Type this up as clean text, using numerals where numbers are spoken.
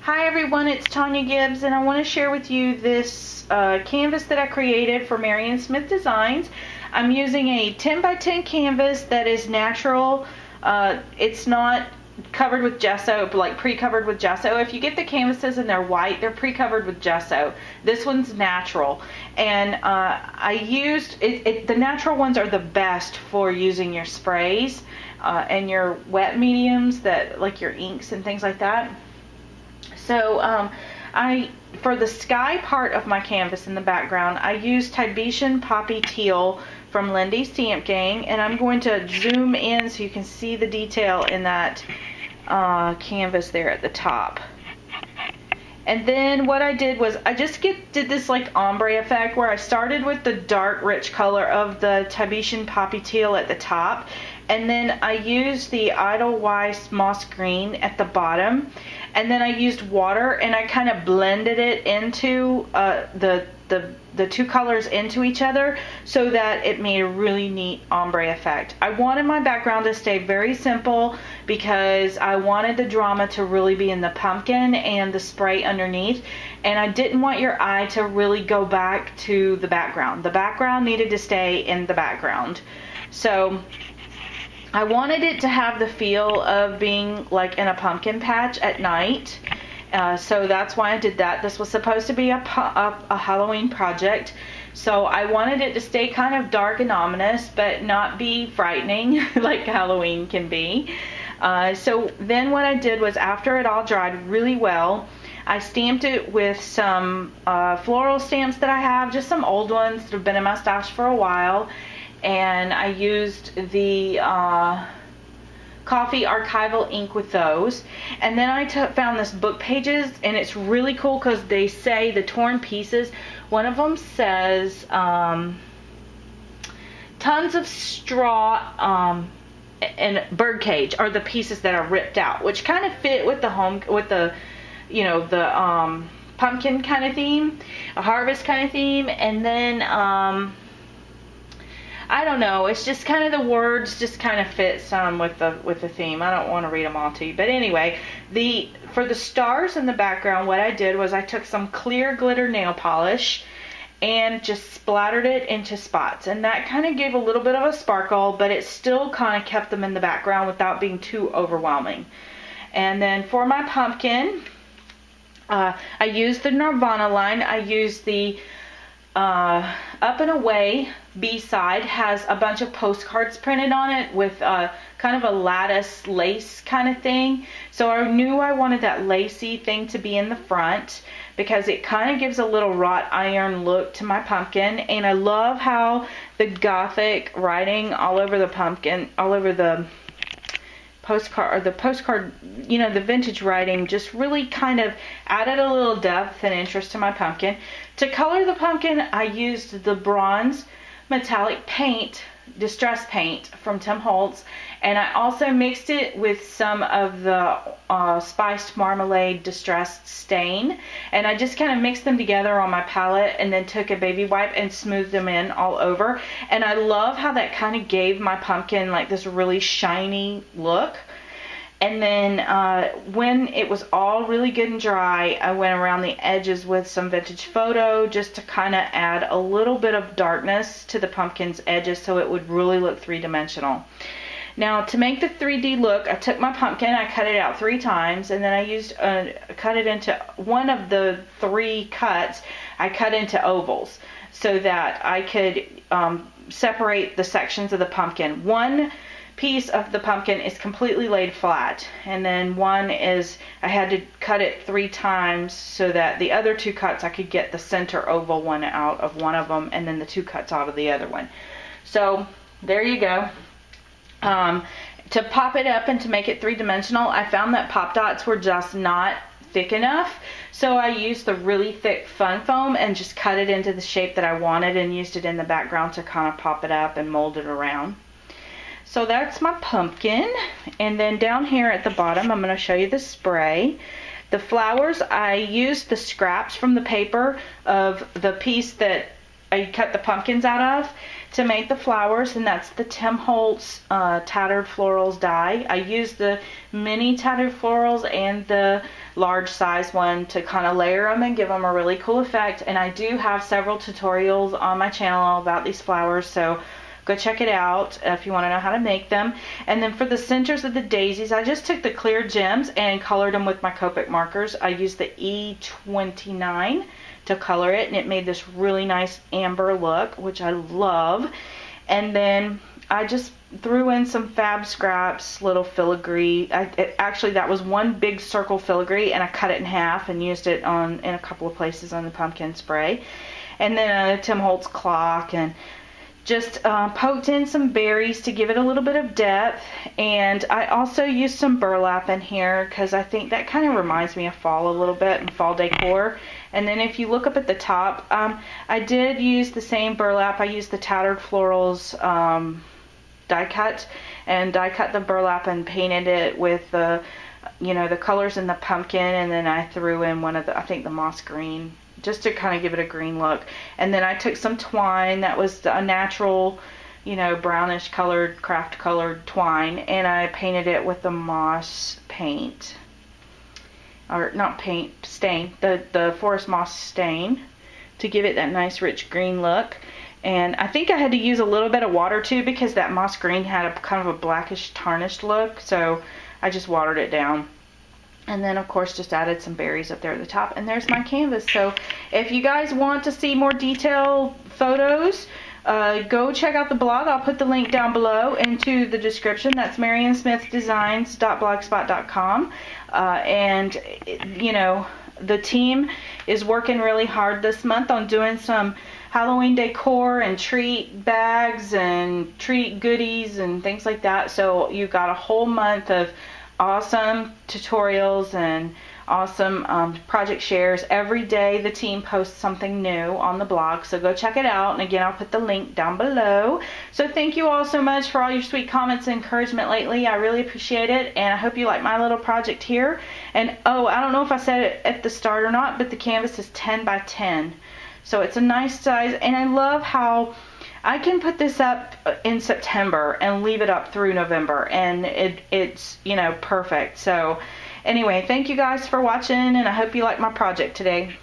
Hi everyone, it's Tonya Gibbs, and I want to share with you this canvas that I created for Marion Smith Designs. I'm using a 10 by 10 canvas that is natural. It's not covered with gesso, like pre-covered with gesso. If you get the canvases and they're white, they're pre-covered with gesso. This one's natural, and I used the natural ones are the best for using your sprays and your wet mediums, that like your inks and things like that. So for the sky part of my canvas in the background, I used Tibetan Poppy Teal from Lindy Stamp Gang, and I'm going to zoom in so you can see the detail in that canvas there at the top. And then what I did was I just did this like ombre effect where I started with the dark rich color of the Tibetan Poppy Teal at the top, and then I used the Edelweiss Moss Green at the bottom, and then I used water and I kind of blended it into the two colors into each other so that it made a really neat ombre effect. I wanted my background to stay very simple because I wanted the drama to really be in the pumpkin and the spray underneath, and I didn't want your eye to really go back to the background. The background needed to stay in the background. So I wanted it to have the feel of being like in a pumpkin patch at night. So that's why I did that. This was supposed to be a Halloween project, so I wanted it to stay kind of dark and ominous but not be frightening like Halloween can be. So then what I did was, after it all dried really well, I stamped it with some floral stamps that I have, just some old ones that have been in my stash for a while, and I used the coffee archival ink with those. And then I found this book pages, and it's really cool because they say the torn pieces. One of them says tons of straw and birdcage are the pieces that are ripped out, which kind of fit with the pumpkin kind of theme, a harvest kind of theme. And then I don't know, it's just kind of the words just kind of fit some with the theme. I don't want to read them all to you, but anyway, for the stars in the background, what I did was I took some clear glitter nail polish and just splattered it into spots, and that kind of gave a little bit of a sparkle, but it still kind of kept them in the background without being too overwhelming. And then for my pumpkin, I used the Nirvana line. I used the Up and Away B-side, has a bunch of postcards printed on it with kind of a lattice lace kind of thing. So I knew I wanted that lacy thing to be in the front because it kind of gives a little wrought iron look to my pumpkin. And I love how the gothic writing all over the pumpkin, all over the postcard, you know, the vintage writing just really kind of added a little depth and interest to my pumpkin. To color the pumpkin, I used the bronze metallic paint, distress paint from Tim Holtz, and I also mixed it with some of the spiced marmalade distressed stain, and I just kind of mixed them together on my palette and then took a baby wipe and smoothed them in all over. And I love how that kind of gave my pumpkin like this really shiny look. And then when it was all really good and dry, I went around the edges with some vintage photo just to kind of add a little bit of darkness to the pumpkin's edges so it would really look three-dimensional. Now, to make the 3D look, I took my pumpkin, I cut it out 3 times, and then I used cut it into one of the 3 cuts. I cut into ovals so that I could separate the sections of the pumpkin. One piece of the pumpkin is completely laid flat, and then one is, I had to cut it 3 times so that the other 2 cuts I could get the center oval one out of one of them and then the 2 cuts out of the other one. So there you go. To pop it up and to make it 3-dimensional, I found that pop dots were just not thick enough, so I used the really thick fun foam and just cut it into the shape that I wanted and used it in the background to kind of pop it up and mold it around. So that's my pumpkin. And then down here at the bottom, I'm going to show you the spray. The flowers, I used the scraps from the paper of the piece that I cut the pumpkins out of to make the flowers, and that's the Tim Holtz Tattered Florals die. I used the mini Tattered Florals and the large size one to kind of layer them and give them a really cool effect. And I do have several tutorials on my channel about these flowers, so go check it out if you want to know how to make them. And then for the centers of the daisies, I just took the clear gems and colored them with my Copic markers. I used the E29 to color it, and it made this really nice amber look, which I love. And then I just threw in some Fab Scraps little filigree. Actually, that was one big circle filigree, and I cut it in half and used it in a couple of places on the pumpkin spray. And then a Tim Holtz clock, and just poked in some berries to give it a little bit of depth. And I also used some burlap in here because I think that kind of reminds me of fall a little bit and fall decor. And then if you look up at the top, I did use the same burlap. I used the Tattered Florals die cut, and die cut the burlap and painted it with the, you know, the colors in the pumpkin. And then I threw in one of the, I think the moss green, just to kind of give it a green look. And then I took some twine that was a natural, you know, brownish colored, craft colored twine, and I painted it with the moss paint, or not paint, stain, the forest moss stain, to give it that nice rich green look. And I think I had to use a little bit of water too, because that moss green had a kind of a blackish tarnished look, so I just watered it down. And then of course just added some berries up there at the top, and there's my canvas. So if you guys want to see more detailed photos, go check out the blog. I'll put the link down below into the description. That's marionsmithdesigns.blogspot.com. And you know, the team is working really hard this month on doing some Halloween decor and treat bags and treat goodies and things like that. So you've got a whole month of awesome tutorials and awesome project shares. Every day the team posts something new on the blog, so go check it out. And again, I'll put the link down below. So thank you all so much for all your sweet comments and encouragement lately. I really appreciate it, and I hope you like my little project here. And oh, I don't know if I said it at the start or not, but the canvas is 10 by 10, so it's a nice size. And I love how I can put this up in September and leave it up through November, and it's, you know, perfect. So anyway, thank you guys for watching, and I hope you like my project today.